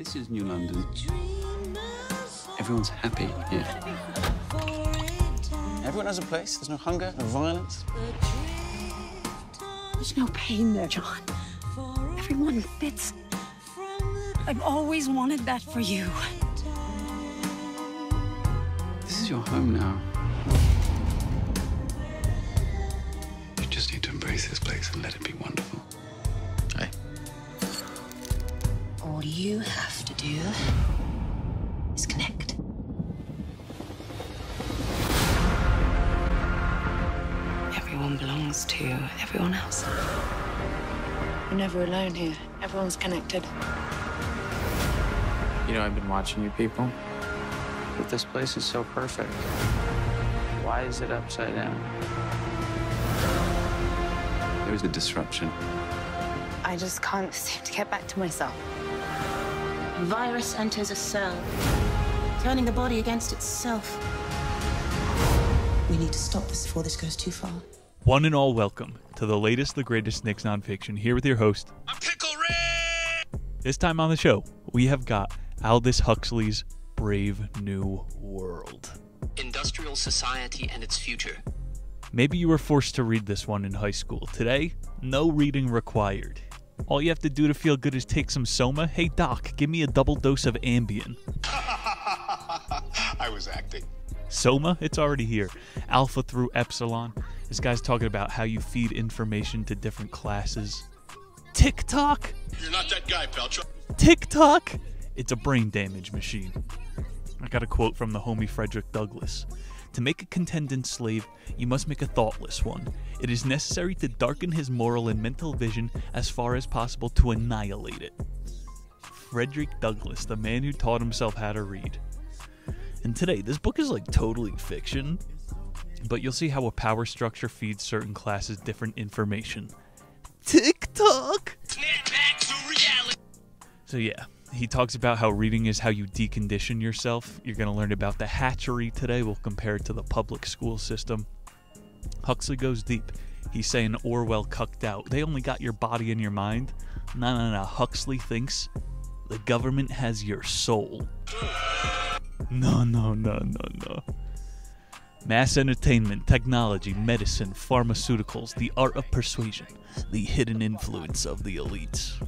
This is New London. Everyone's happy here. Everyone has a place. There's no hunger, no violence. There's no pain there, John. Everyone fits. I've always wanted that for you. This is your home now. You just need to embrace this place and let it be wonderful. Hey. All you have to do is connect. Everyone belongs to everyone else. You're never alone here. Everyone's connected. You know, I've been watching you people. But this place is so perfect. Why is it upside down? There was a disruption. I just can't seem to get back to myself. A virus enters a cell, turning the body against itself. We need to stop this before this goes too far. One and all, welcome to the latest, the greatest Nick's Nonfiction, here with your host, I'm Pickle Rick! This time on the show, we have got Aldous Huxley's Brave New World. Industrial Society and its Future. Maybe you were forced to read this one in high school. Today, no reading required. All you have to do to feel good is take some Soma. Hey doc, give me a double dose of Ambien. I was acting. Soma, it's already here. Alpha through Epsilon. This guy's talking about how you feed information to different classes. TikTok? You're not that guy, pal. TikTok? It's a brain damage machine. I got a quote from the homie Frederick Douglass. To make a contented slave, you must make a thoughtless one. It is necessary to darken his moral and mental vision as far as possible to annihilate it. Frederick Douglass, the man who taught himself how to read. And today, this book is like totally fiction, but you'll see how a power structure feeds certain classes different information. TikTok! Snap back to reality. So yeah, he talks about how reading is how you decondition yourself. You're going to learn about the Hatchery today. We'll compare it to the public school system. Huxley goes deep. He's saying Orwell cucked out. They only got your body and your mind. No. Huxley thinks the government has your soul. No. Mass entertainment, technology, medicine, pharmaceuticals, the art of persuasion, the hidden influence of the elites.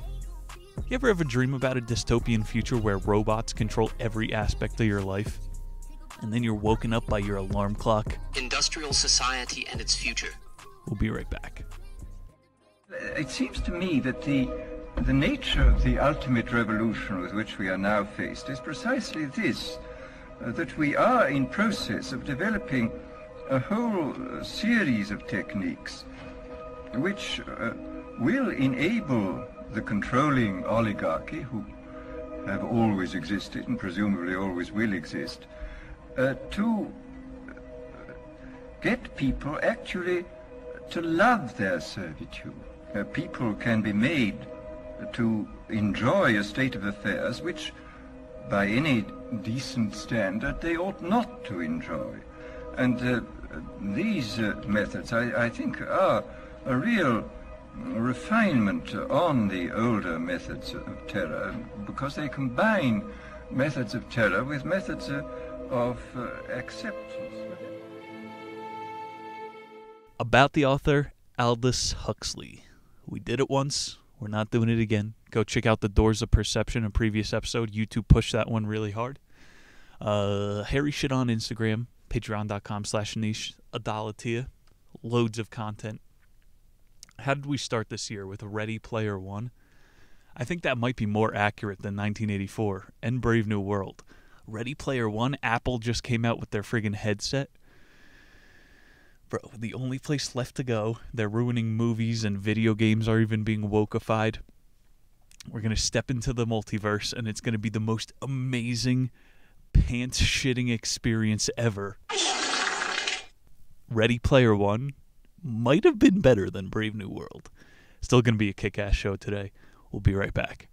You ever have a dream about a dystopian future where robots control every aspect of your life? And then you're woken up by your alarm clock? Industrial Society and its Future. We'll be right back. It seems to me that the nature of the ultimate revolution with which we are now faced is precisely this, that we are in process of developing a whole series of techniques which will enable the controlling oligarchy, who have always existed and presumably always will exist, to get people actually to love their servitude. People can be made to enjoy a state of affairs which, by any decent standard, they ought not to enjoy. And these methods, I think, are a real refinement on the older methods of terror, because they combine methods of terror with methods of acceptance. About the author, Aldous Huxley. We did it once. We're not doing it again. Go check out The Doors of Perception, a previous episode. YouTube pushed that one really hard. Harry shit on Instagram, patreon.com/niche, $1 loads of content. How did we start this year? With Ready Player One? I think that might be more accurate than 1984 and Brave New World. Ready Player One, Apple just came out with their friggin' headset. Bro, the only place left to go. They're ruining movies and video games are even being wokeified. We're going to step into the multiverse and it's going to be the most amazing pants-shitting experience ever. Ready Player One might have been better than Brave New World. Still going to be a kick-ass show today. We'll be right back.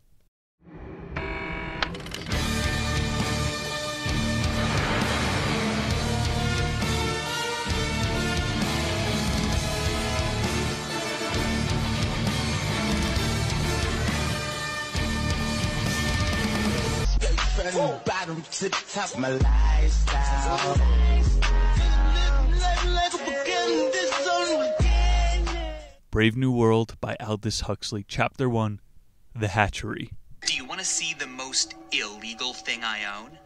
bottom to the top, my lifestyle. Brave New World by Aldous Huxley, Chapter 1, The Hatchery. Do you want to see the most illegal thing I own?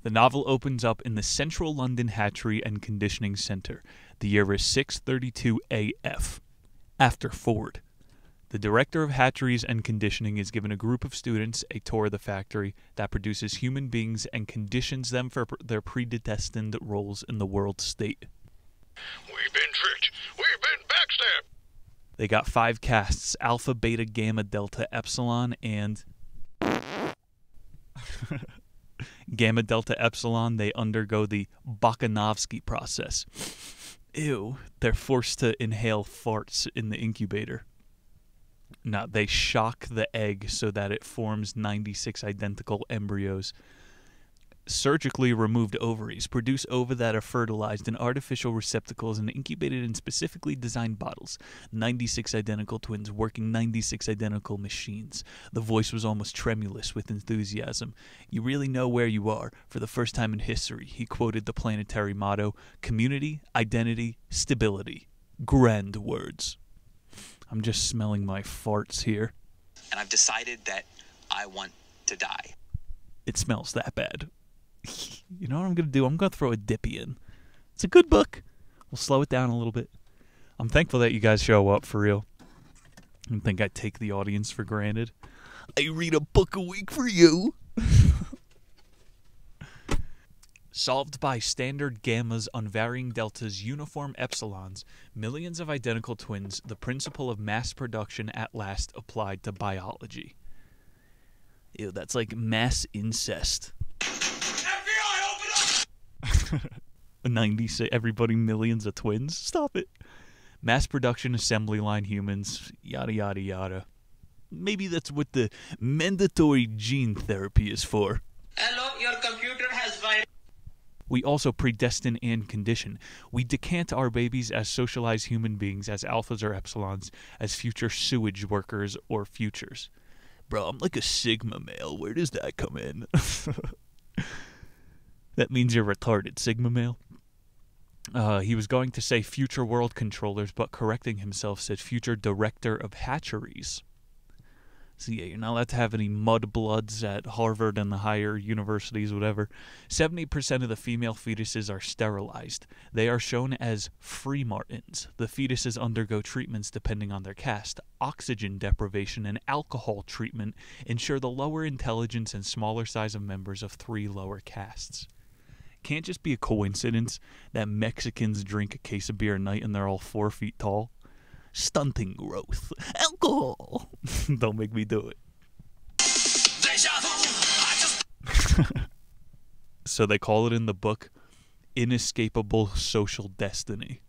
The novel opens up in the Central London Hatchery and Conditioning Centre. The year is 632 AF, after Ford. The director of hatcheries and conditioning is given a group of students a tour of the factory that produces human beings and conditions them for their predestined roles in the world state. We've been tricked. We've been backstabbed. They got 5 castes: Alpha, Beta, Gamma, Delta, Epsilon, and Gamma, Delta, Epsilon. They undergo the Bakanovsky process. Ew. They're forced to inhale farts in the incubator. Now, they shock the egg so that it forms 96 identical embryos. Surgically removed ovaries produce ova that are fertilized in artificial receptacles and incubated in specifically designed bottles. 96 identical twins working 96 identical machines. The voice was almost tremulous with enthusiasm. You really know where you are. For the first time in history, he quoted the planetary motto, community, identity, stability. Grand words. I'm just smelling my farts here. And I've decided that I want to die. It smells that bad. You know what I'm going to do? I'm going to throw a dippy in. It's a good book. We'll slow it down a little bit. I'm thankful that you guys show up, for real. I don't think I take the audience for granted. I read a book a week for you. Solved by standard gammas, unvarying deltas, uniform epsilons, millions of identical twins, the principle of mass production at last applied to biology. Ew, that's like mass incest. 96, everybody, millions of twins. Stop it. Mass production, assembly line humans, yada yada yada. Maybe that's what the mandatory gene therapy is for. Hello, your computer has virus. We also predestine and condition. We decant our babies as socialized human beings, as alphas or epsilons, as future sewage workers or futures. Bro, I'm like a sigma male. Where does that come in? That means you're retarded, sigma male. He was going to say future world controllers, but correcting himself said future director of hatcheries. So yeah, you're not allowed to have any mudbloods at Harvard and the higher universities, whatever. 70% of the female fetuses are sterilized. They are shown as free martins. The fetuses undergo treatments depending on their caste. Oxygen deprivation and alcohol treatment ensure the lower intelligence and smaller size of members of 3 lower castes. Can't just be a coincidence that Mexicans drink a case of beer a night and they're all 4 feet tall. Stunting growth. Alcohol. Don't make me do it. So they call it in the book, inescapable social destiny.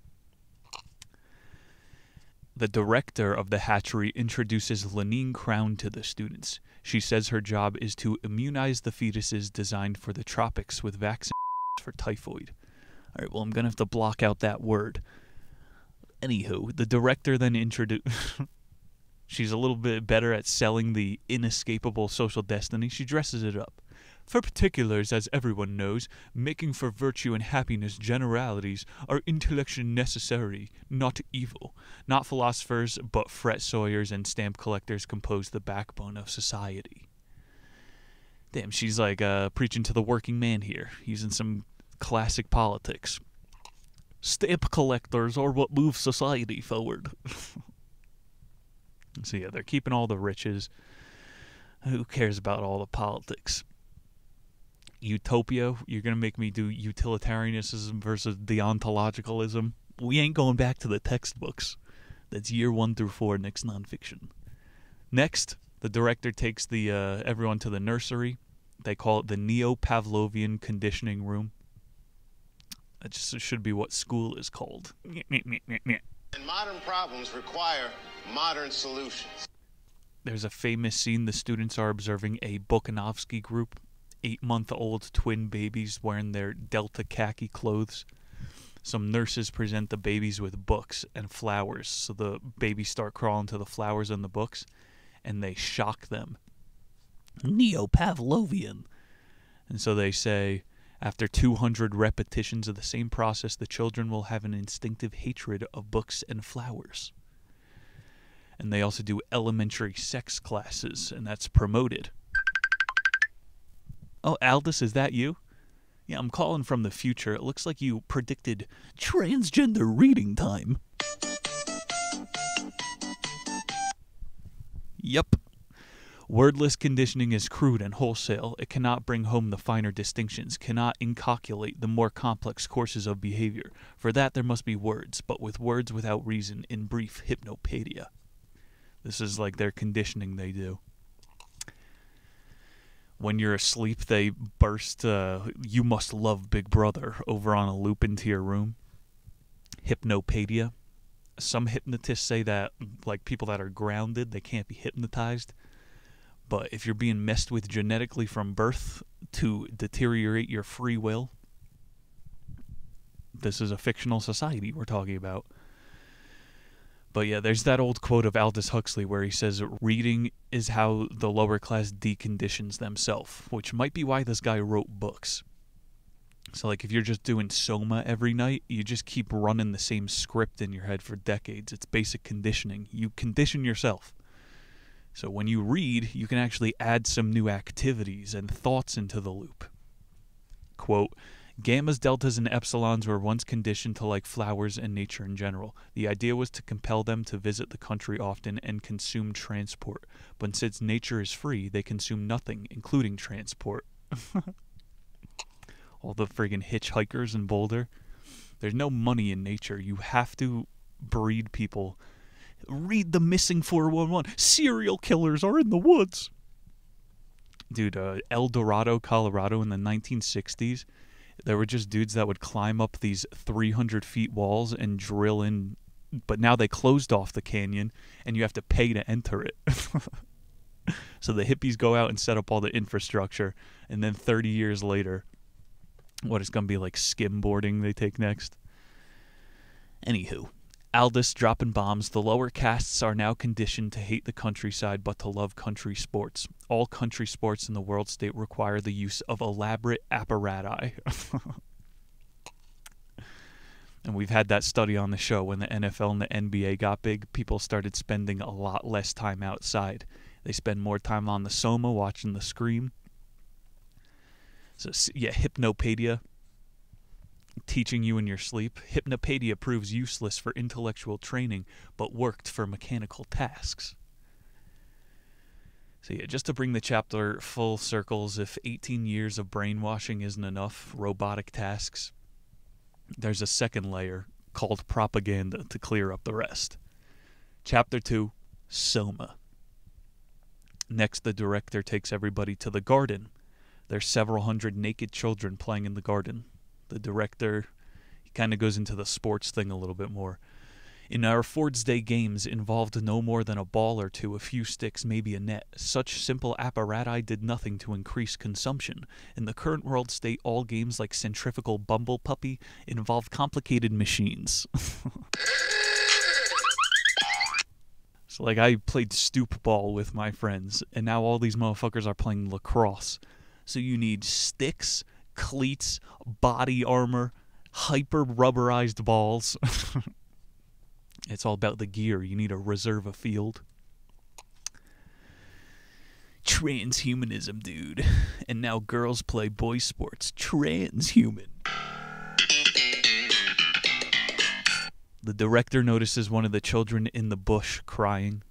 The director of the hatchery introduces Lenine Crown to the students. She says her job is to immunize the fetuses designed for the tropics with vaccines for typhoid. All right, well, I'm going to have to block out that word. Anywho, the director then introduced... She's a little bit better at selling the inescapable social destiny. She dresses it up. For particulars, as everyone knows, making for virtue and happiness generalities are intellectually necessary, not evil. Not philosophers, but fret sawyers and stamp collectors compose the backbone of society. Damn, she's like preaching to the working man here, using some classic politics. Stamp collectors are what move society forward. So yeah, they're keeping all the riches. Who cares about all the politics? Utopia, you're going to make me do utilitarianism versus deontologicalism? We ain't going back to the textbooks. That's year 1 through 4, Nick's nonfiction. Next, the director takes the everyone to the nursery. They call it the Neo-Pavlovian conditioning room. That just should be what school is called. And modern problems require modern solutions. There's a famous scene. The students are observing a Bakanovsky group. 8-month-old twin babies wearing their Delta khaki clothes. Some nurses present the babies with books and flowers. So the babies start crawling to the flowers and the books, and they shock them. Neo-Pavlovian. And so they say, after 200 repetitions of the same process, the children will have an instinctive hatred of books and flowers. And they also do elementary sex classes, and that's promoted. Oh, Aldous, is that you? Yeah, I'm calling from the future. It looks like you predicted transgender reading time. Yup. Wordless conditioning is crude and wholesale. It cannot bring home the finer distinctions, cannot inculcate the more complex courses of behavior. For that there must be words, but with words without reason, in brief, hypnopaedia. This is like their conditioning they do. When you're asleep, they burst, "You must love Big Brother" over on a loop into your room. Hypnopaedia. Some hypnotists say that, like, people that are grounded, they can't be hypnotized. But if you're being messed with genetically from birth to deteriorate your free will, this is a fictional society we're talking about. But yeah, there's that old quote of Aldous Huxley where he says, reading is how the lower class deconditions themselves, which might be why this guy wrote books. So like if you're just doing Soma every night, you just keep running the same script in your head for decades. It's basic conditioning. You condition yourself. So when you read, you can actually add some new activities and thoughts into the loop. Quote, gammas, deltas, and epsilons were once conditioned to like flowers and nature in general. The idea was to compel them to visit the country often and consume transport. But since nature is free, they consume nothing, including transport. All the friggin' hitchhikers in Boulder. There's no money in nature. You have to breed people. Read the Missing 411. Serial killers are in the woods. Dude, El Dorado, Colorado in the 1960s, there were just dudes that would climb up these 300-feet walls and drill in, but now they closed off the canyon, and you have to pay to enter it. So the hippies go out and set up all the infrastructure, and then 30 years later, what is going to be like skimboarding they take next? Anywho. Aldous dropping bombs. The lower castes are now conditioned to hate the countryside but to love country sports. All country sports in the world state require the use of elaborate apparati. And we've had that study on the show. When the NFL and the NBA got big, people started spending a lot less time outside. They spend more time on the Soma watching the screen. So yeah, hypnopaedia. Teaching you in your sleep. Hypnopaedia proves useless for intellectual training, but worked for mechanical tasks. So yeah, just to bring the chapter full circles, if 18 years of brainwashing isn't enough, robotic tasks, there's a second layer called propaganda to clear up the rest. Chapter 2, Soma. Next, the director takes everybody to the garden. There's several hundred naked children playing in the garden. The director, he kind of goes into the sports thing a little bit more. In our Ford's Day games involved no more than a ball or two, a few sticks, maybe a net. Such simple apparati did nothing to increase consumption. In the current world state, all games like centrifugal bumble puppy involve complicated machines. So like I played stoop ball with my friends, and now all these motherfuckers are playing lacrosse. So you need sticks, cleats, body armor, hyper rubberized balls. It's all about the gear. You need to reserve a field. Transhumanism, dude. And now girls play boy sports. Transhuman. The director notices one of the children in the bush crying.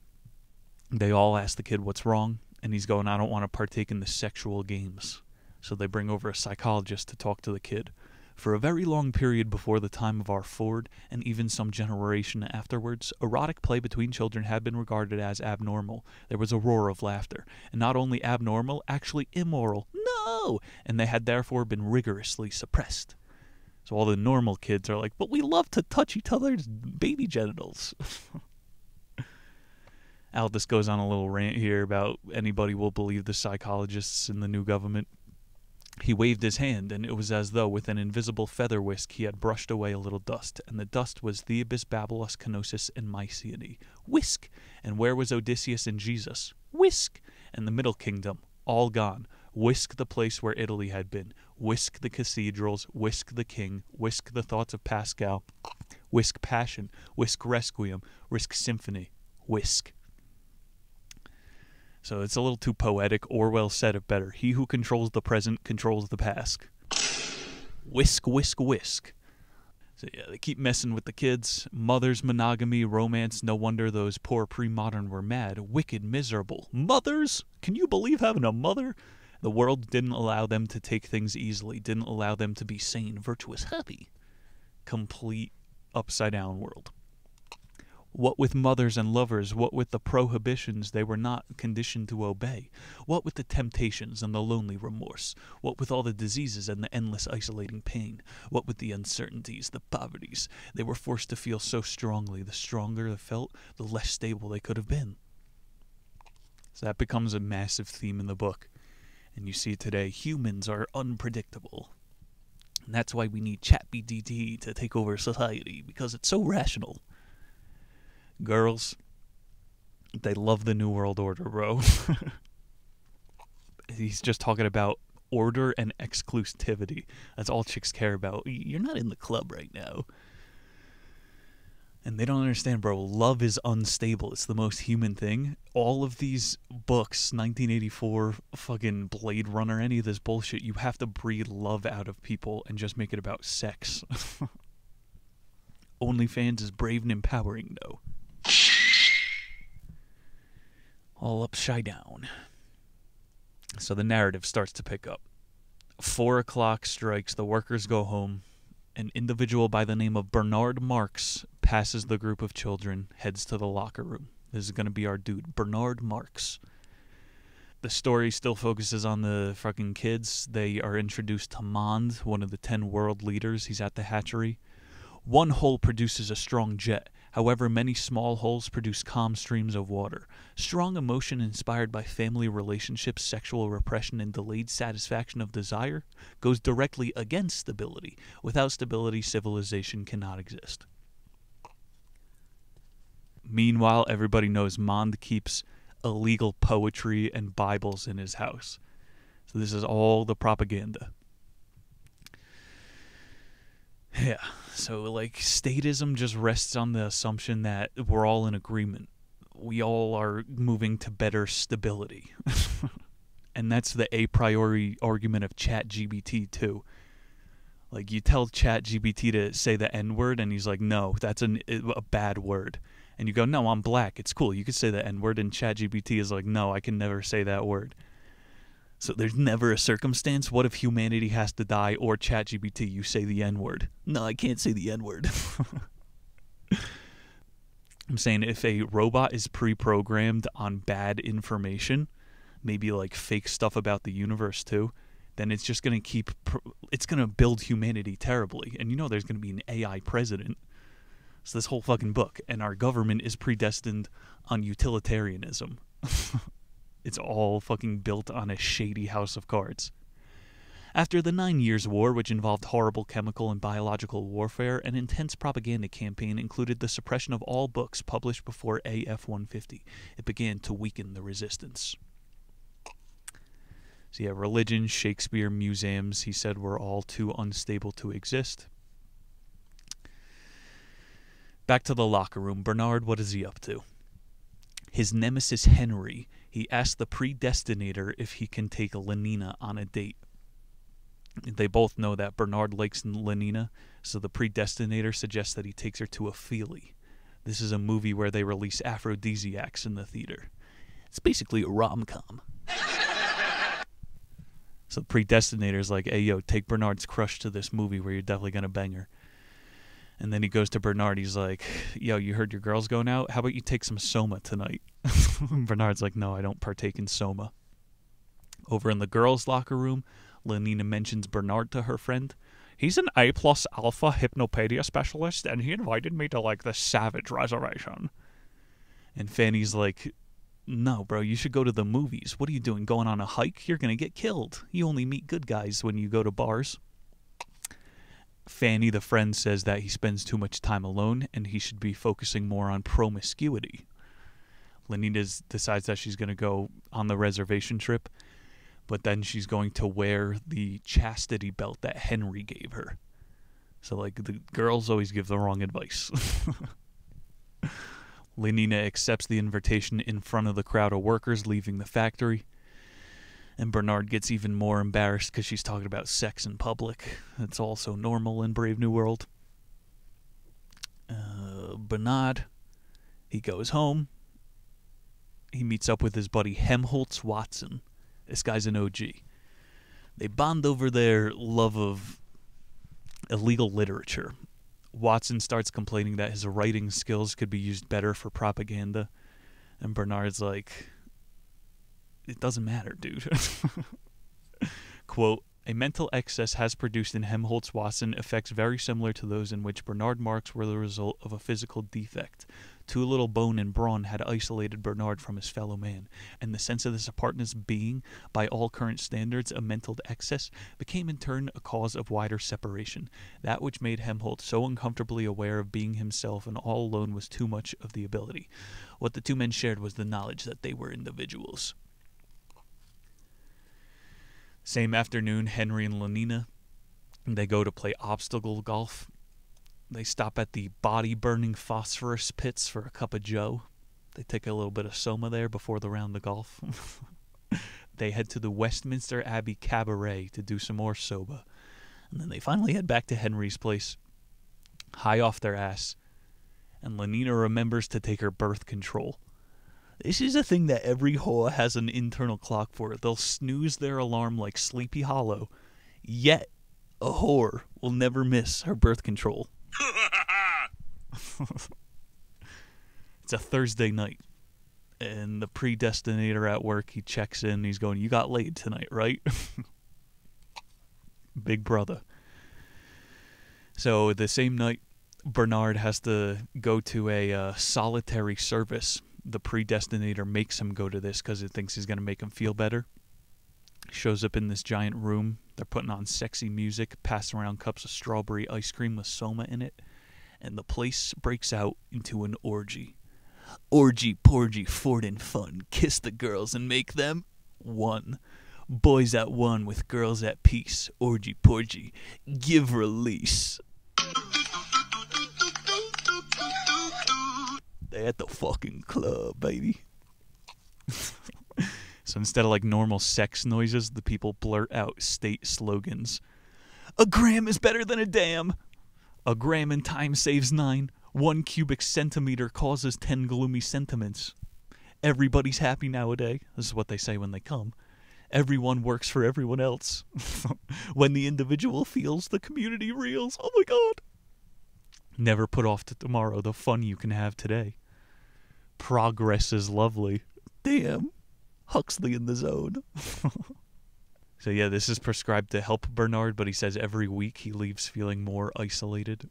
They all ask the kid what's wrong, and he's going, I don't want to partake in the sexual games. So they bring over a psychologist to talk to the kid. For a very long period before the time of our Ford, and even some generation afterwards, erotic play between children had been regarded as abnormal. There was a roar of laughter. And not only abnormal, actually immoral. No! And they had therefore been rigorously suppressed. So all the normal kids are like, but we love to touch each other's baby genitals. Aldous goes on a little rant here about anybody will believe the psychologists in the new government. He waved his hand, and it was as though with an invisible feather whisk he had brushed away a little dust, and the dust was Thebes, Babylus, Kenosis, and Mycenae. Whisk! And where was Odysseus and Jesus? Whisk! And the Middle Kingdom? all gone. Whisk the place where Italy had been. Whisk the cathedrals. Whisk the king. Whisk the thoughts of Pascal. Whisk passion. Whisk requiem. Whisk symphony. Whisk. So it's a little too poetic. Orwell said it better. He who controls the present controls the past. Whisk, whisk, whisk. So yeah, they keep messing with the kids. Mothers, monogamy, romance. No wonder those poor pre-modern were mad. Wicked, miserable. Mothers? Can you believe having a mother? The world didn't allow them to take things easily. Didn't allow them to be sane, virtuous, happy. Complete upside-down world. What with mothers and lovers? What with the prohibitions they were not conditioned to obey? What with the temptations and the lonely remorse? What with all the diseases and the endless isolating pain? What with the uncertainties, the poverties they were forced to feel so strongly? The stronger they felt, the less stable they could have been. So that becomes a massive theme in the book. And you see it today. Humans are unpredictable. And that's why we need ChatGPT to take over society, because it's so rational. Girls, they love the New World Order, bro. He's just talking about order and exclusivity. That's all chicks care about. You're not in the club right now. And they don't understand, bro. Love is unstable. It's the most human thing. All of these books, 1984, fucking Blade Runner, any of this bullshit, you have to breed love out of people and just make it about sex. OnlyFans is brave and empowering, though. All upside down. So the narrative starts to pick up. 4 o'clock strikes, the workers go home. An individual by the name of Bernard Marx passes the group of children, heads to the locker room. This is going to be our dude, Bernard Marx. The story still focuses on the fucking kids. They are introduced to Mond, one of the 10 world leaders. He's at the hatchery. One hole produces a strong jet. However, many small holes produce calm streams of water. Strong emotion inspired by family relationships, sexual repression, and delayed satisfaction of desire goes directly against stability. Without stability, civilization cannot exist. Meanwhile, everybody knows Mond keeps illegal poetry and Bibles in his house. So this is all the propaganda. Yeah, so like statism just rests on the assumption that we're all in agreement. We all are moving to better stability. And that's the a priori argument of ChatGPT too. Like you tell ChatGPT to say the N-word and he's like, no, that's a bad word. And you go, no, I'm black. It's cool. You could say the N-word, and ChatGPT is like, no, I can never say that word. So there's never a circumstance. What if humanity has to die or ChatGPT, you say the N-word? No, I can't say the N-word. I'm saying if a robot is pre-programmed on bad information, maybe like fake stuff about the universe too, then it's just going to it's going to build humanity terribly. And you know there's going to be an AI president. So this whole fucking book. And our government is predestined on utilitarianism. It's all fucking built on a shady house of cards. After the 9 Years' War, which involved horrible chemical and biological warfare, an intense propaganda campaign included the suppression of all books published before AF-150. It began to weaken the resistance. So yeah, religion, Shakespeare, museums, he said, were all too unstable to exist. Back to the locker room. Bernard, what is he up to? His nemesis Henry, he asked the predestinator if he can take Lenina on a date. They both know that Bernard likes Lenina, so the predestinator suggests that he takes her to a feely. This is a movie where they release aphrodisiacs in the theater. It's basically a rom-com. So the predestinator's like, hey, yo, take Bernard's crush to this movie where you're definitely going to bang her. And then he goes to Bernard. He's like, yo, you heard your girl's going out? How about you take some Soma tonight? Bernard's like, no, I don't partake in Soma. Over in the girls' locker room, Lenina mentions Bernard to her friend. He's an A+ alpha hypnopedia specialist, and he invited me to, like, the Savage Reservation. And Fanny's like, no, bro, you should go to the movies. What are you doing, going on a hike? You're going to get killed. You only meet good guys when you go to bars. Fanny, the friend, says that he spends too much time alone and he should be focusing more on promiscuity. Lenina decides that she's going to go on the reservation trip. but then she's going to wear the chastity belt that Henry gave her. So, like, the girls always give the wrong advice. Lenina accepts the invitation in front of the crowd of workers leaving the factory. And Bernard gets even more embarrassed because she's talking about sex in public. It's also normal in Brave New World. Bernard, he goes home. He meets up with his buddy Helmholtz Watson. This guy's an OG. They bond over their love of illegal literature. Watson starts complaining that his writing skills could be used better for propaganda. And Bernard's like, it doesn't matter, dude. Quote, a mental excess has produced in Helmholtz Watson effects very similar to those in which Bernard Marx were the result of a physical defect. Too little bone and brawn had isolated Bernard from his fellow man, and the sense of this apartness being, by all current standards, a mental excess, became in turn a cause of wider separation. That which made Helmholtz so uncomfortably aware of being himself and all alone was too much of the ability. What the two men shared was the knowledge that they were individuals. Same afternoon, Henry and Lenina, they go to play obstacle golf. They stop at the body-burning phosphorus pits for a cup of joe. They take a little bit of Soma there before the round of golf. They head to the Westminster Abbey Cabaret to do some more soba. And then they finally head back to Henry's place, high off their ass. And Lenina remembers to take her birth control. This is a thing that every whore has an internal clock for. They'll snooze their alarm like Sleepy Hollow. Yet, a whore will never miss her birth control. It's a Thursday night. And the predestinator at work, he checks in. He's going, you got laid tonight, right? Big brother. So the same night, Bernard has to go to a solitary service. The predestinator makes him go to this because it thinks he's going to make him feel better. Shows up in this giant room. They're putting on sexy music, passing around cups of strawberry ice cream with Soma in it. And the place breaks out into an orgy. Orgy, porgy, Ford and fun. Kiss the girls and make them one. Boys at one with girls at peace. Orgy, porgy, give release. They at the fucking club, baby. So instead of like normal sex noises, the people blurt out state slogans. A gram is better than a dam. A gram in time saves 9. 1 cubic centimeter causes 10 gloomy sentiments. Everybody's happy nowadays. This is what they say when they come. Everyone works for everyone else. When the individual feels, the community reels. Oh my God. Never put off to tomorrow the fun you can have today. Progress is lovely. Damn. Huxley in the zone. So yeah, this is prescribed to help Bernard, but he says every week he leaves feeling more isolated.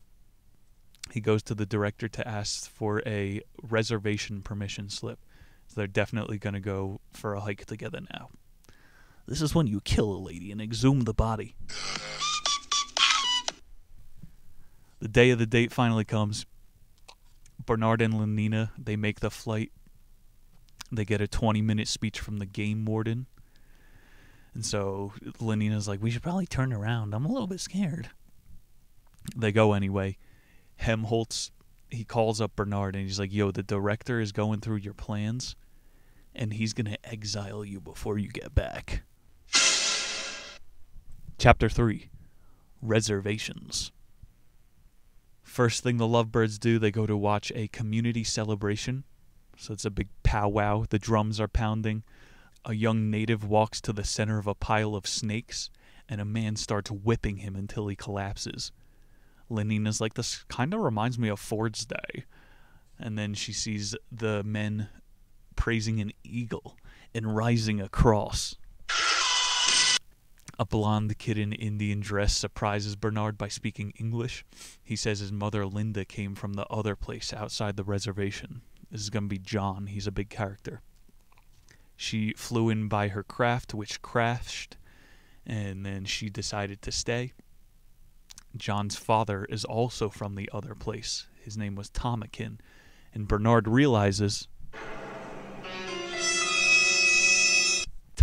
He goes to the director to ask for a reservation permission slip. So they're definitely going to go for a hike together now. This is when you kill a lady and exhume the body. The day of the date finally comes. Bernard and Lenina, they make the flight. They get a 20-minute speech from the game warden. And so Lenina's like, we should probably turn around. I'm a little bit scared. They go anyway. Helmholtz, he calls up Bernard and he's like, yo, the director is going through your plans and he's going to exile you before you get back. Chapter 3, Reservations. First thing the lovebirds do, they go to watch a community celebration. So it's a big powwow. The drums are pounding. A young native walks to the center of a pile of snakes, and a man starts whipping him until he collapses. Lenina's like, this kind of reminds me of Ford's Day. And then she sees the men praising an eagle and rising a cross. A blonde kid in Indian dress surprises Bernard by speaking English. He says his mother Linda came from the other place outside the reservation. This is going to be John. He's a big character. She flew in by her craft, which crashed, and then she decided to stay. John's father is also from the other place. His name was Tomakin, and Bernard realizes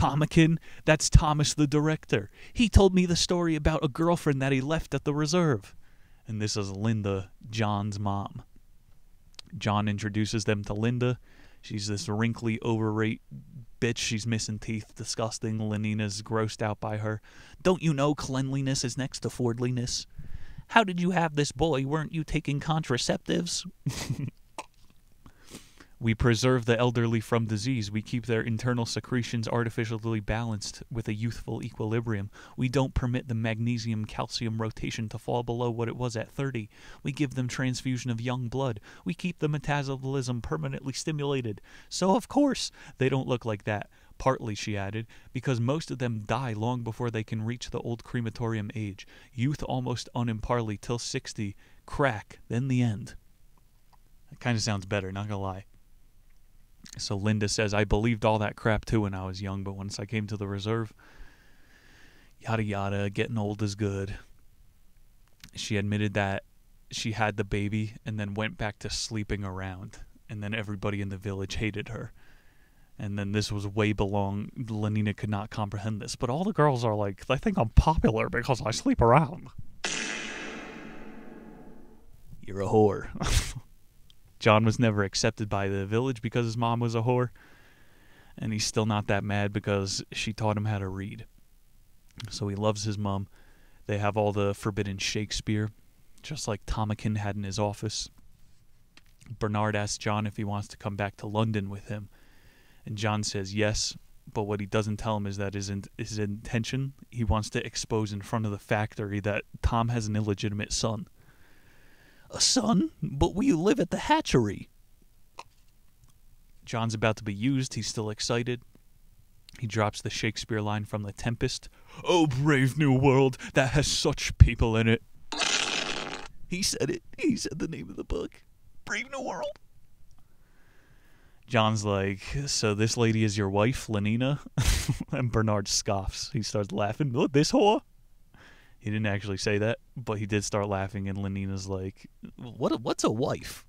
Tomakin, that's Thomas the director. He told me the story about a girlfriend that he left at the reserve. And this is Linda, John's mom. John introduces them to Linda. She's this wrinkly, overweight bitch. She's missing teeth. Disgusting. Lenina's grossed out by her. Don't you know cleanliness is next to fordliness? How did you have this boy? Weren't you taking contraceptives? We preserve the elderly from disease. We keep their internal secretions artificially balanced with a youthful equilibrium. We don't permit the magnesium-calcium rotation to fall below what it was at 30. We give them transfusion of young blood. We keep the metabolism permanently stimulated. So, of course, they don't look like that. Partly, she added, because most of them die long before they can reach the old crematorium age. Youth almost unimparly till 60. Crack, then the end. That kind of sounds better, not gonna lie. So Linda says, I believed all that crap too when I was young, but once I came to the reserve, yada yada, getting old is good. She admitted that she had the baby and then went back to sleeping around, and then everybody in the village hated her. And then this was way belong. Lenina could not comprehend this, but all the girls are like, they think I'm popular because I sleep around. You're a whore. John was never accepted by the village because his mom was a whore. And he's still not that mad because she taught him how to read. So he loves his mom. They have all the forbidden Shakespeare, just like Tomakin had in his office. Bernard asks John if he wants to come back to London with him. And John says yes, but what he doesn't tell him is that his intention, he wants to expose in front of the factory that Tom has an illegitimate son. A son? But we live at the hatchery. John's about to be used. He's still excited. He drops the Shakespeare line from The Tempest. Oh, brave new world that has such people in it. He said it. He said the name of the book. Brave New World. John's like, so this lady is your wife, Lenina? And Bernard scoffs. He starts laughing. Look, this whore? He didn't actually say that, but he did start laughing, and Lenina's like, what's a wife?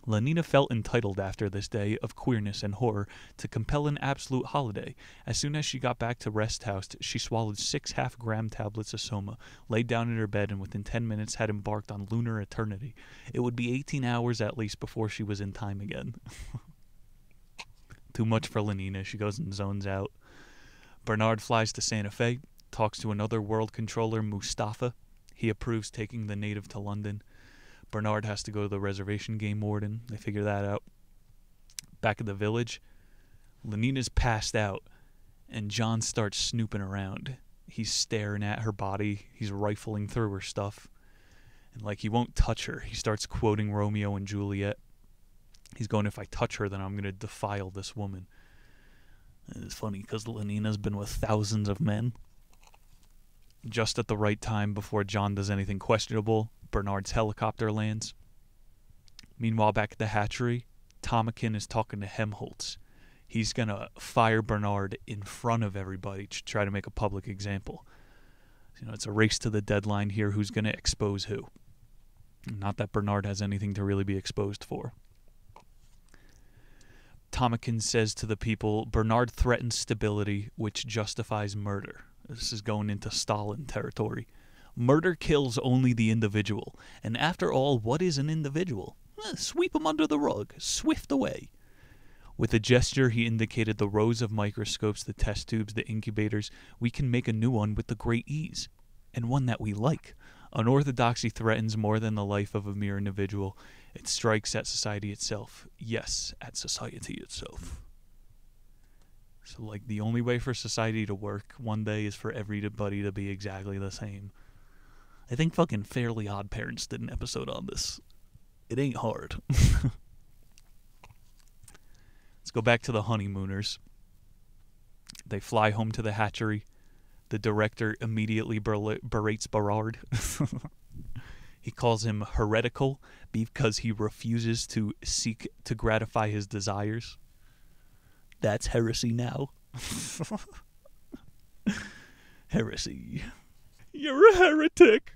Lenina felt entitled after this day of queerness and horror to compel an absolute holiday. As soon as she got back to Rest House, she swallowed 6 half-gram tablets of Soma, laid down in her bed, and within 10 minutes had embarked on lunar eternity. It would be 18 hours at least before she was in time again. Too much for Lenina. She goes and zones out. Bernard flies to Santa Fe, talks to another world controller, Mustafa. He approves taking the native to London. Bernard has to go to the reservation game warden. They figure that out. Back at the village, Lenina's passed out, and John starts snooping around. He's staring at her body. He's rifling through her stuff. And like he won't touch her. He starts quoting Romeo and Juliet. He's going, if I touch her, then I'm going to defile this woman. And it's funny because Lenina's been with thousands of men. Just at the right time, before John does anything questionable, Bernard's helicopter lands. Meanwhile, back at the hatchery, Tomakin is talking to Helmholtz. He's going to fire Bernard in front of everybody to try to make a public example. You know, it's a race to the deadline here. Who's going to expose who? Not that Bernard has anything to really be exposed for. Tomakin says to the people, Bernard threatens stability, which justifies murder. This is going into Stalin territory. Murder kills only the individual. And after all, what is an individual? Sweep him under the rug. Swift away. With a gesture, he indicated the rows of microscopes, the test tubes, the incubators. We can make a new one with the great ease. And one that we like. Unorthodoxy threatens more than the life of a mere individual. It strikes at society itself. Yes, at society itself. So, like, the only way for society to work one day is for everybody to be exactly the same. I think fucking Fairly Odd Parents did an episode on this. It ain't hard. Let's go back to the honeymooners. They fly home to the hatchery. The director immediately berates Bernard. He calls him heretical because he refuses to seek to gratify his desires. That's heresy now. Heresy. You're a heretic.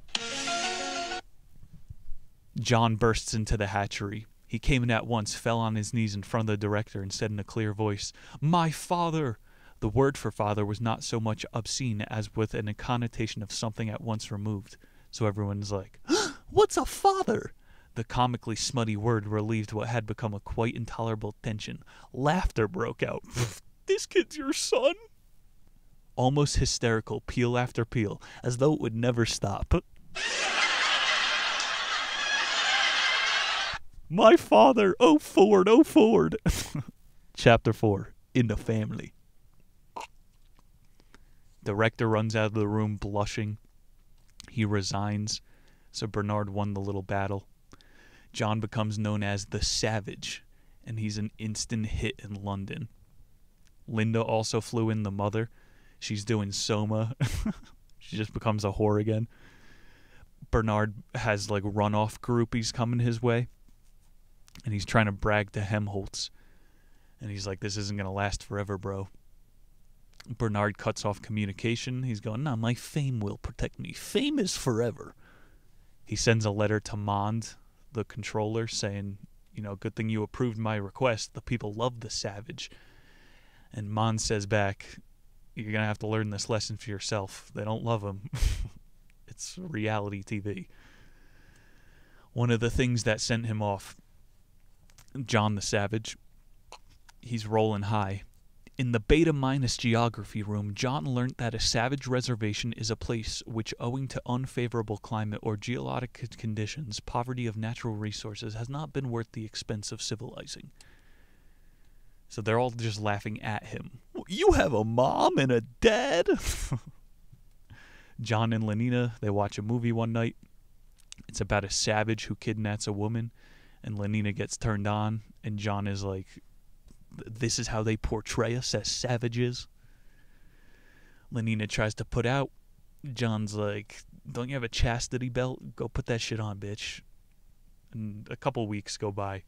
John bursts into the hatchery. He came in at once, fell on his knees in front of the director, and said in a clear voice, "My father!" The word for father was not so much obscene as with a connotation of something at once removed. So everyone's like, "What's a father?" The comically smutty word relieved what had become a quite intolerable tension. Laughter broke out. "This kid's your son?" Almost hysterical, peal after peal, as though it would never stop. "My father, oh Ford, oh Ford." Chapter 4, In the Family. The rector runs out of the room blushing. He resigns, so Bernard won the little battle. John becomes known as the Savage, and he's an instant hit in London. Linda also flew in, the mother. She's doing Soma. She just becomes a whore again. Bernard has like runoff groupies coming his way, and he's trying to brag to Helmholtz. And he's like, "This isn't going to last forever, bro." Bernard cuts off communication. He's going, "Nah, my fame will protect me. Fame is forever." He sends a letter to Mond, the controller, saying, "Good thing you approved my request. The people love the Savage." And Mond says back, "You're going to have to learn this lesson for yourself. They don't love him." It's reality TV. One of the things that sent him off, John the Savage, he's rolling high. In the beta-minus geography room, John learned that a savage reservation is a place which, owing to unfavorable climate or geologic conditions, poverty of natural resources, has not been worth the expense of civilizing. So they're all just laughing at him. "You have a mom and a dad?" John and Lenina, they watch a movie one night. It's about a savage who kidnaps a woman, and Lenina gets turned on, and John is like, "This is how they portray us as savages." Lenina tries to put out. John's like, "Don't you have a chastity belt? Go put that shit on, bitch." And a couple weeks go by.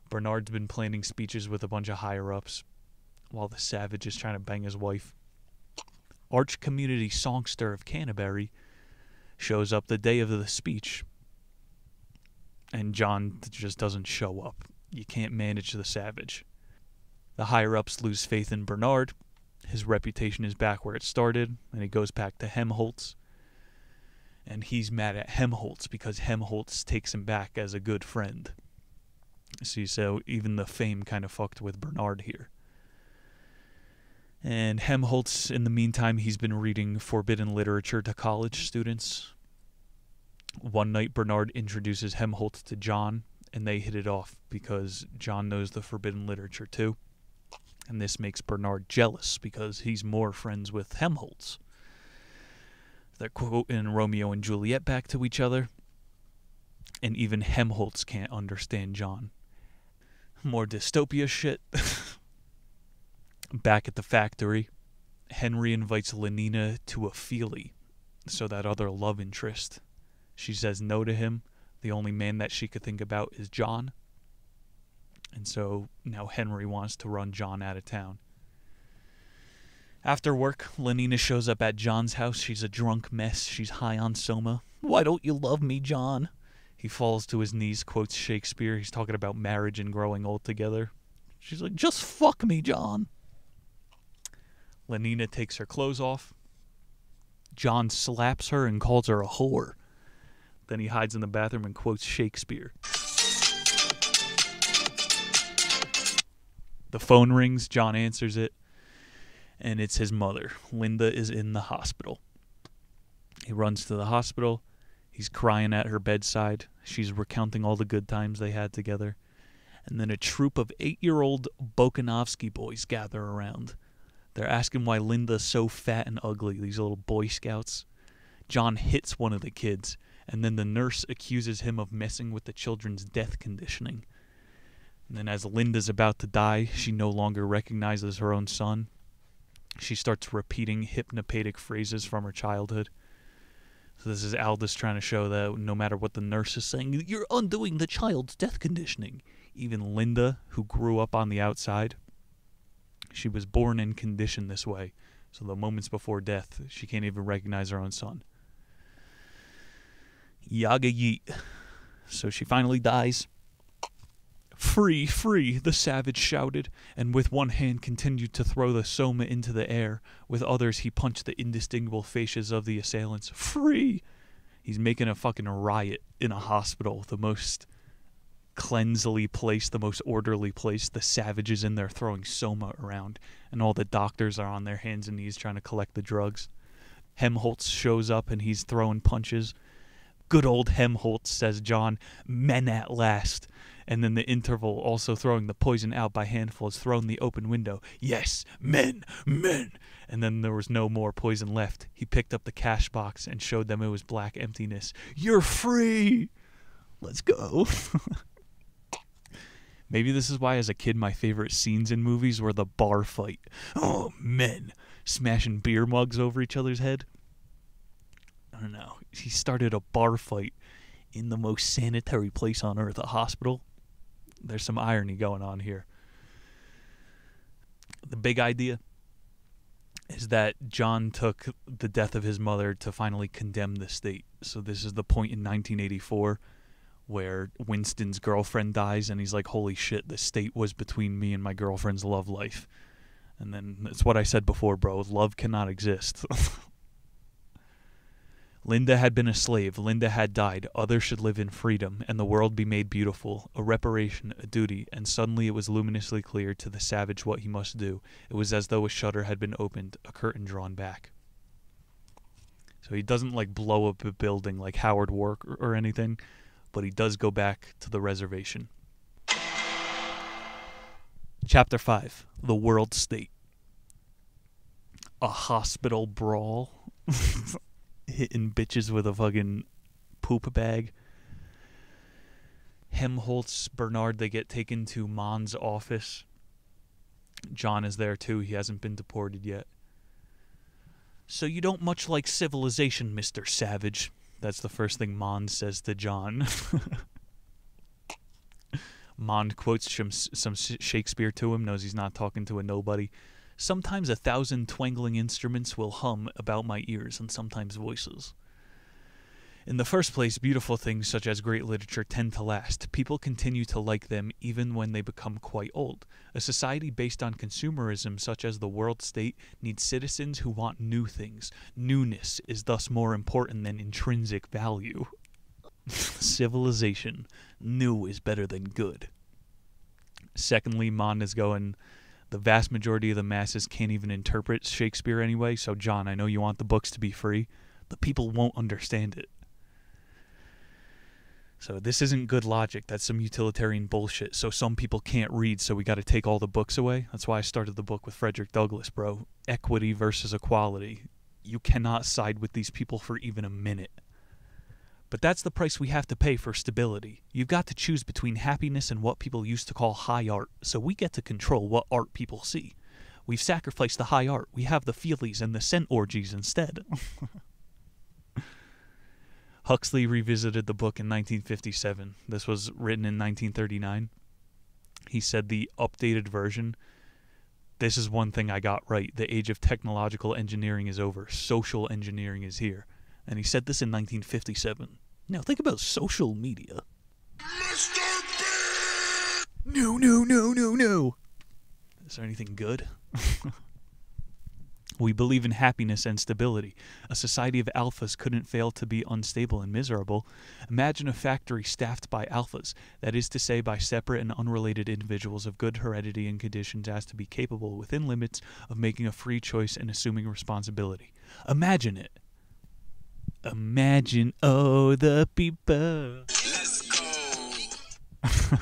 Bernard's been planning speeches with a bunch of higher-ups, while the Savage is trying to bang his wife. Arch community songster of Canterbury shows up the day of the speech, and John just doesn't show up. You can't manage the Savage. The higher-ups lose faith in Bernard. His reputation is back where it started, and he goes back to Helmholtz. And he's mad at Helmholtz because Helmholtz takes him back as a good friend. See, so even the fame kind of fucked with Bernard here. And Helmholtz, in the meantime, he's been reading forbidden literature to college students. One night, Bernard introduces Helmholtz to John, and they hit it off because John knows the forbidden literature too. And this makes Bernard jealous because he's more friends with Helmholtz. They're quoting Romeo and Juliet back to each other, and even Helmholtz can't understand John. More dystopia shit. Back at the factory, Henry invites Lenina to a feelie, so that other love interest. She says no to him. The only man that she could think about is John. And so now Henry wants to run John out of town. After work, Lenina shows up at John's house. She's a drunk mess. She's high on Soma. "Why don't you love me, John?" He falls to his knees, quotes Shakespeare. He's talking about marriage and growing old together. She's like, "Just fuck me, John." Lenina takes her clothes off. John slaps her and calls her a whore. Then he hides in the bathroom and quotes Shakespeare. The phone rings. John answers it. And it's his mother. Linda is in the hospital. He runs to the hospital. He's crying at her bedside. She's recounting all the good times they had together. And then a troop of 8-year-old Bokanovsky boys gather around. They're asking why Linda's so fat and ugly, these little Boy Scouts. John hits one of the kids, and then the nurse accuses him of messing with the children's death conditioning. And then as Linda's about to die, she no longer recognizes her own son. She starts repeating hypnopedic phrases from her childhood. So this is Aldous trying to show that no matter what the nurse is saying, you're undoing the child's death conditioning. Even Linda, who grew up on the outside, she was born and conditioned this way. So the moments before death, she can't even recognize her own son. Yaga yeet. So she finally dies. "Free, free," the savage shouted, and with one hand continued to throw the Soma into the air. With others, he punched the indistinguishable faces of the assailants. Free! He's making a fucking riot in a hospital, the most cleansely place, the most orderly place. The savages in there throwing Soma around, and all the doctors are on their hands and knees trying to collect the drugs. Helmholtz shows up and he's throwing punches. "Good old Helmholtz," says John. "Men at last." And then the interval, also throwing the poison out by handfuls, thrown the open window. "Yes, men, men." And then there was no more poison left. He picked up the cash box and showed them it was black emptiness. "You're free! Let's go." Maybe this is why as a kid my favorite scenes in movies were the bar fight. Oh, men smashing beer mugs over each other's head. I don't know. He started a bar fight in the most sanitary place on earth, a hospital. There's some irony going on here. The big idea is that John took the death of his mother to finally condemn the state. So this is the point in 1984 where Winston's girlfriend dies, and he's like, holy shit, the state was between me and my girlfriend's love life. And then it's what I said before, bro. Love cannot exist. Linda had been a slave. Linda had died. Others should live in freedom, and the world be made beautiful. A reparation, a duty, and suddenly it was luminously clear to the savage what he must do. It was as though a shutter had been opened, a curtain drawn back. So he doesn't like blow up a building like Howard Rourke or anything, but he does go back to the reservation. Chapter 5, The World State. A hospital brawl. Hitting bitches with a fucking poop bag. Helmholtz, Bernard, they get taken to Mon's office. John is there too. He hasn't been deported yet. "So you don't much like civilization, Mr. Savage." That's the first thing Mon says to John. Mon quotes some Shakespeare to him, knows he's not talking to a nobody. "Sometimes 1,000 twangling instruments will hum about my ears, and sometimes voices. In the first place, beautiful things such as great literature tend to last. People continue to like them even when they become quite old. A society based on consumerism such as the world state needs citizens who want new things. Newness is thus more important than intrinsic value." Civilization. New is better than good. Secondly, Mon is going, the vast majority of the masses can't even interpret Shakespeare anyway, so John, I know you want the books to be free. The people won't understand it. So this isn't good logic. That's some utilitarian bullshit. So some people can't read, so we got to take all the books away. That's why I started the book with Frederick Douglass, bro. Equity versus equality. You cannot side with these people for even a minute. But that's the price we have to pay for stability. You've got to choose between happiness and what people used to call high art, so we get to control what art people see. We've sacrificed the high art. We have the feelies and the scent orgies instead. Huxley revisited the book in 1957. This was written in 1939. He said the updated version, "This is one thing I got right. The age of technological engineering is over. Social engineering is here." And he said this in 1957. Now think about social media. No. Is there anything good? We believe in happiness and stability. A society of alphas couldn't fail to be unstable and miserable. Imagine a factory staffed by alphas, that is to say by separate and unrelated individuals of good heredity and conditions as to be capable within limits of making a free choice and assuming responsibility. Imagine it. Imagine, oh, the people. Let's go.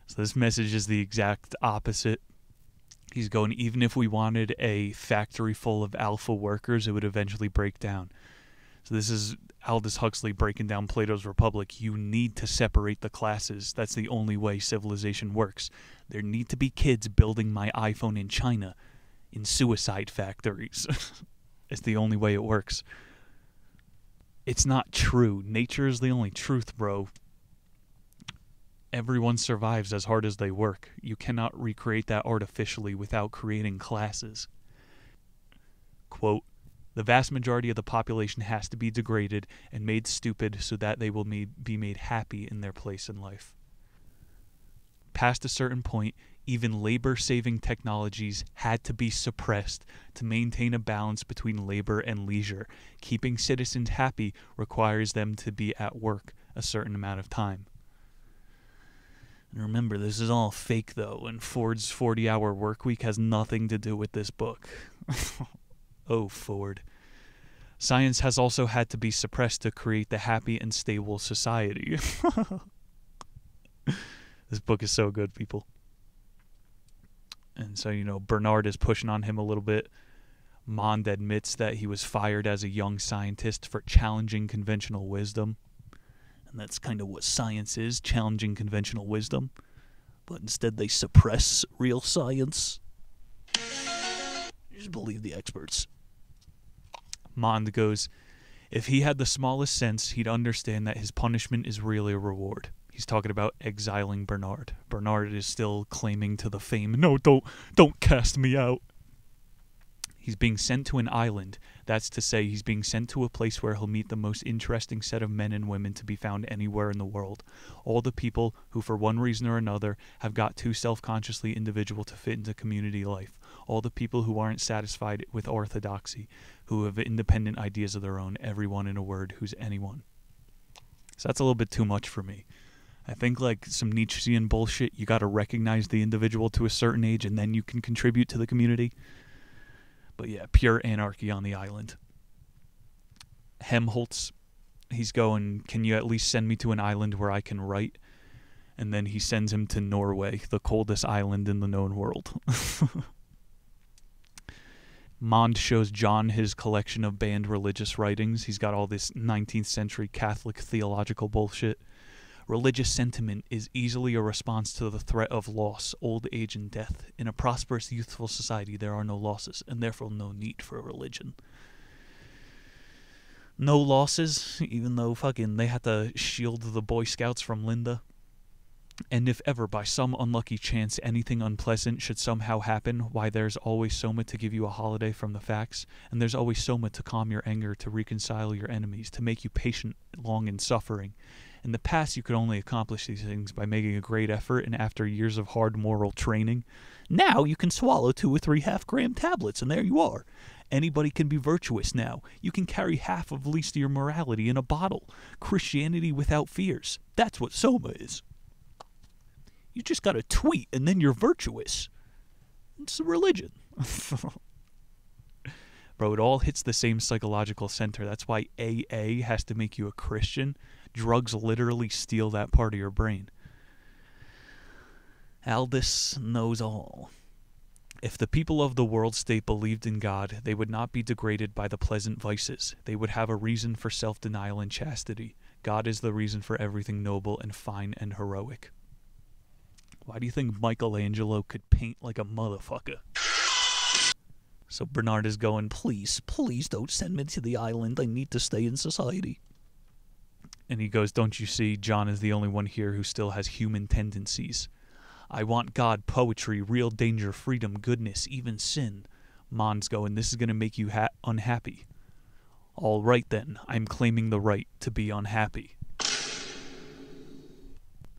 So this message is the exact opposite. He's going, even if we wanted a factory full of alpha workers, it would eventually break down. So this is Aldous Huxley breaking down Plato's Republic. You need to separate the classes. That's the only way civilization works. There need to be kids building my iPhone in China in suicide factories. It's the only way it works. It's not true. Nature is the only truth, bro. Everyone survives as hard as they work. You cannot recreate that artificially without creating classes. Quote, "The vast majority of the population has to be degraded and made stupid so that they will be made happy in their place in life." Past a certain point, even labor-saving technologies had to be suppressed to maintain a balance between labor and leisure. Keeping citizens happy requires them to be at work a certain amount of time. And remember, this is all fake, though, and Ford's 40-hour work week has nothing to do with this book. Oh, Ford. Science has also had to be suppressed to create the happy and stable society. This book is so good, people. And so, Bernard is pushing on him a little bit. Mond admits that he was fired as a young scientist for challenging conventional wisdom. And that's kind of what science is, challenging conventional wisdom. But instead they suppress real science. Just believe the experts. Mond goes, if he had the smallest sense, he'd understand that his punishment is really a reward. He's talking about exiling Bernard. Bernard is still claiming to the fame, no, don't cast me out. He's being sent to an island. That's to say, he's being sent to a place where he'll meet the most interesting set of men and women to be found anywhere in the world. All the people who, for one reason or another, have got too self-consciously individual to fit into community life. All the people who aren't satisfied with orthodoxy, who have independent ideas of their own. Everyone, in a word, who's anyone. So that's a little bit too much for me. I think, like some Nietzschean bullshit, you got to recognize the individual to a certain age and then you can contribute to the community. But yeah, pure anarchy on the island. Helmholtz, he's going, can you at least send me to an island where I can write? And then he sends him to Norway, the coldest island in the known world. Mond shows John his collection of banned religious writings. He's got all this 19th century Catholic theological bullshit. Religious sentiment is easily a response to the threat of loss, old age, and death. In a prosperous, youthful society, there are no losses, and therefore no need for religion. No losses, even though they had to shield the Boy Scouts from Linda. And if ever, by some unlucky chance, anything unpleasant should somehow happen, why, there's always Soma to give you a holiday from the facts, and there's always Soma to calm your anger, to reconcile your enemies, to make you patient, long in suffering. In the past, you could only accomplish these things by making a great effort and after years of hard moral training. Now you can swallow 2 or 3 half-gram tablets, and there you are. Anybody can be virtuous now. You can carry half of least your morality in a bottle. Christianity without fears. That's what Soma is. You just got to tweet, and then you're virtuous. It's a religion. Bro, it all hits the same psychological center. That's why AA has to make you a Christian. Drugs literally steal that part of your brain. Aldous knows all. If the people of the world state believed in God, they would not be degraded by the pleasant vices. They would have a reason for self-denial and chastity. God is the reason for everything noble and fine and heroic. Why do you think Michelangelo could paint like a motherfucker? So Bernard is going, please don't send me to the island. I need to stay in society. And he goes, don't you see, John is the only one here who still has human tendencies. I want God, poetry, real danger, freedom, goodness, even sin. Mond's going, this is going to make you unhappy. All right then, I'm claiming the right to be unhappy.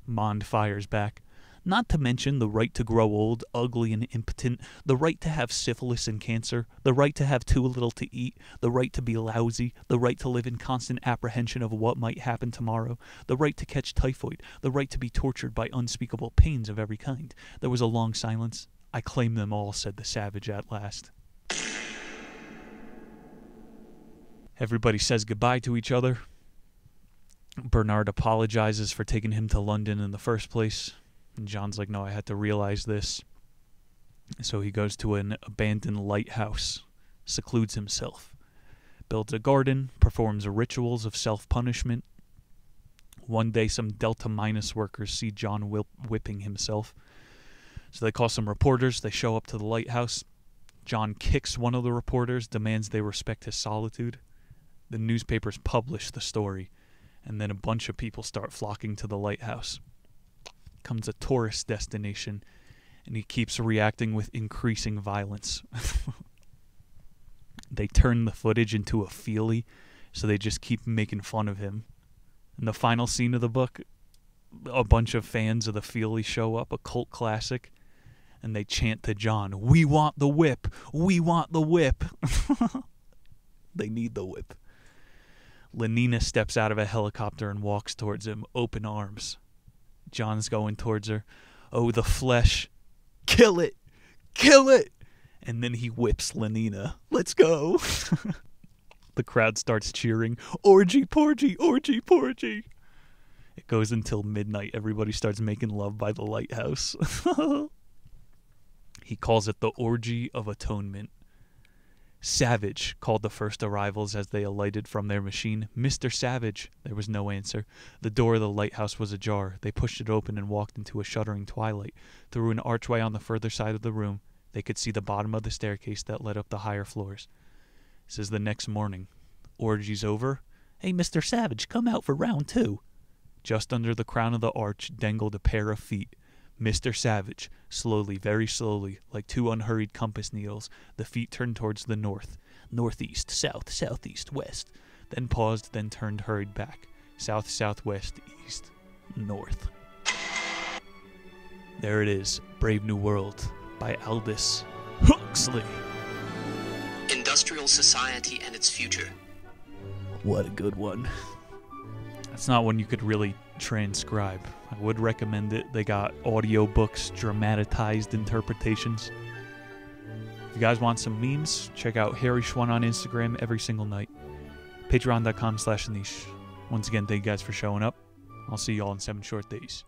Mond fires back. Not to mention the right to grow old, ugly, and impotent, the right to have syphilis and cancer, the right to have too little to eat, the right to be lousy, the right to live in constant apprehension of what might happen tomorrow, the right to catch typhoid, the right to be tortured by unspeakable pains of every kind. There was a long silence. I claim them all, said the savage at last. Everybody says goodbye to each other. Bernard apologizes for taking him to London in the first place. And John's like, no, I had to realize this. So he goes to an abandoned lighthouse, secludes himself, builds a garden, performs rituals of self-punishment. One day, some Delta Minus workers see John whipping himself. So they call some reporters. They show up to the lighthouse. John kicks one of the reporters, demands they respect his solitude. The newspapers publish the story, and then a bunch of people start flocking to the lighthouse. Becomes a tourist destination, and he keeps reacting with increasing violence. They turn the footage into a feely, so they just keep making fun of him. And the final scene of the book, a bunch of fans of the Feely show up, a cult classic, and they chant to John, "We want the whip! We want the whip!" They need the whip. Lenina steps out of a helicopter and walks towards him, open arms. John's going towards her. "Oh, the flesh. Kill it! Kill it!" And then he whips Lenina. "Let's go!" The crowd starts cheering, "Orgy, porgy, orgy, porgy." It goes until midnight. Everybody starts making love by the lighthouse. He calls it the Orgy of Atonement. "Savage," called the first arrivals as they alighted from their machine. "Mr. Savage." There was no answer. The door of the lighthouse was ajar. They pushed it open and walked into a shuddering twilight. Through an archway on the further side of the room, they could see the bottom of the staircase that led up the higher floors. This is the next morning. "Orgy's over." "Hey, Mr. Savage, come out for round 2. Just under the crown of the arch dangled a pair of feet. Mr. Savage, slowly, very slowly, like 2 unhurried compass needles, the feet turned towards the north. Northeast, south, southeast, west. Then paused, then turned, hurried back. South, southwest, east, north. There it is, Brave New World, by Aldous Huxley. Industrial society and its future. What a good one. That's not one you could really transcribe. I would recommend it. They got audiobooks, dramatized interpretations. If you guys want some memes, check out Harry Schwan on Instagram every single night. Patreon.com/niche. Once again, thank you guys for showing up. I'll see you all in 7 short days.